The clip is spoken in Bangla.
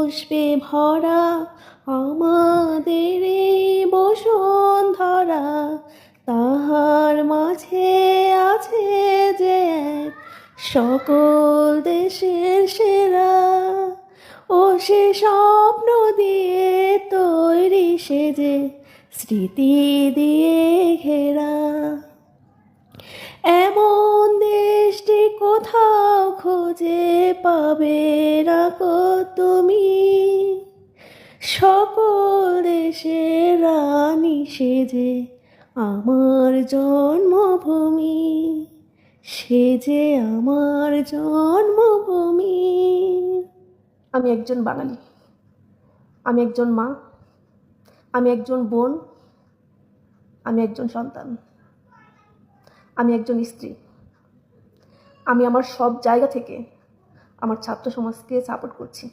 পুষ্পে ভরা আমাদের এই বসুন্ধরা, তাহার মাঝে আছে যে এক সকল দেশের সেরা। ও সে স্বপ্ন দিয়ে তৈরি, সে যে স্মৃতি দিয়ে ঘেরা। এমন দেশটি কোথাও খুঁজে পাবে না কো তুমি, সকল দেশের রানী সে যে আমার জন্মভূমি, সে যে আমার জন্মভূমি। আমি একজন বাঙালি, আমি একজন মা, আমি একজন বোন, আমি একজন সন্তান, আমি একজন স্ত্রী। আমি আমার সব জায়গা থেকে আমার ছাত্র সমাজকে সাপোর্ট করছি।